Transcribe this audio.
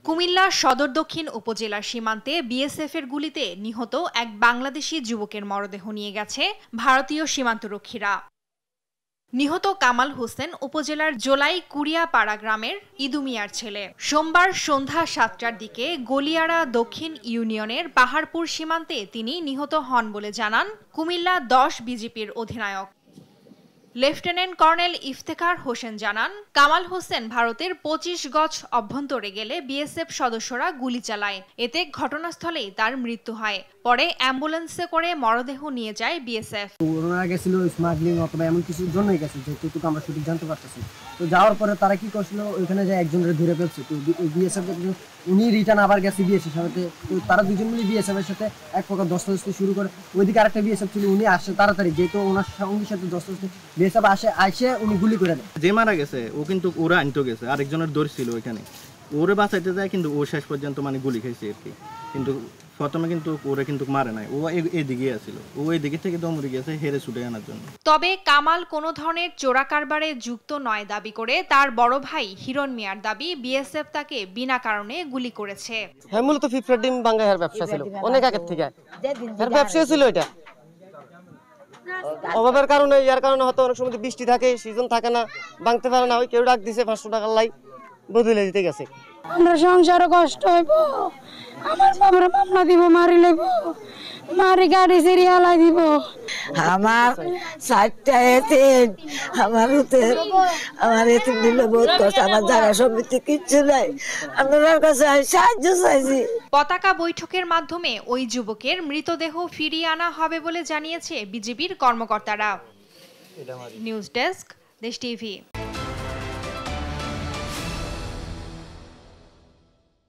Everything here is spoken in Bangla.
কুমিল্লা সদর দক্ষিণ উপজেলার সীমান্তে বিএসএফের গুলিতে নিহত এক বাংলাদেশি যুবকের মরদেহ নিয়ে গেছে ভারতীয় সীমান্তরক্ষীরা। নিহত কামাল হোসেন উপজেলার জোলাই কুড়িয়াপাড়া গ্রামের ইদু মিয়ার ছেলে। সোমবার সন্ধ্যা ৭টার দিকে গলিয়াড়া দক্ষিণ ইউনিয়নের পাহাড়পুর সীমান্তে তিনি নিহত হন বলে জানান কুমিল্লা ১০ বিজিপির অধিনায়ক লেফটেন্যান্ট কর্নেল ইফতেখার হোসেন জানান, কামাল হোসেন ভারতের ২৫ গজ অভ্যন্তরে গেলে বিএসএফ সদস্যরা গুলি চালায়। এতে ঘটনাস্থলেই তার মৃত্যু হয়। পরে অ্যাম্বুলেন্সে করে মরদেহ নিয়ে যায় বিএসএফ। ওনারা গেছিল স্মাগলিং অথবা এমন কিছুর জন্যই গেছে, যেটুকু আমরা সঠিক জানতে পারতেছি। তো যাওয়ার পরে তারা কি করছিল, ওইখানে যে একজনের ধরে ফেলছে। তো বিএসএফ উনি রিটার্ন আবার গেছে বিএসএফ সাথে। তো তারা দুজন মিলে বিএসএফ এর সাথে এক প্রকার দস্তাদস্তি শুরু করে। ওইদিকে আরেকটা বিএসএফ ছিল, উনি আসছে তাড়াতাড়ি, যেহেতু ওনার সঙ্গীর সাথে দস্তাদস্তি, বিএসএফ আসে উনি গুলি করে দেয়। যে মারা গেছে ও কিন্তু ওরা আনতে গেছে, আরেকজনের দৌড় ছিল ওইখানে, ওরে বাঁচাইতে যায়, কিন্তু ও শেষ পর্যন্ত মানে গুলি খাইছে আর কি। কিন্তু প্রথমে কিন্তু ওরা কিন্তু মারে নাই, ও এদিকে আসছিল, ও এদিকে থেকে দমড়ে গেছে হেরে ছুটে আনার জন্য। তবে কামাল কোনো ধরনের চোরা কারবারে যুক্ত নয় দাবি করে তার বড় ভাই হিরণ মিয়ার দাবি বিএসএফ তাকে বিনা কারণে গুলি করেছে। হ্যাঁ, মূলত ফিফরা ডিম বাঙ্গাইয়ের ব্যবসা ছিল অনেক আগের থেকে, এর ব্যবসা ছিল এটা। অভাবের কারণে, ইয়ার কারণে হয়তো অনেক সময় বৃষ্টি থাকে, সিজন থাকে না, ভাঙতে পারে না, ওই কেউ ডাক দিছে ৫০০ টাকার লাই বদলে দিতে গেছে। আমরা সংসারে কষ্ট হইব, আমার বাবার মামলা দিব, মারি লইব, মারি গাড়ি সেরি হালাই দিব। আমার ৬০টা এতিম, আমার এতিম দিলে বহুত কষ্ট, আমার জায়গা সমিতি কিচ্ছু নাই, আপনার কাছে সাহায্য চাইছি। পতাকা বৈঠকের মাধ্যমে ওই যুবকের মৃতদেহ ফিরিয়ে আনা হবে বলে জানিয়েছে বিজিবির কর্মকর্তারা। নিউজ ডেস্ক, দেশ টিভি।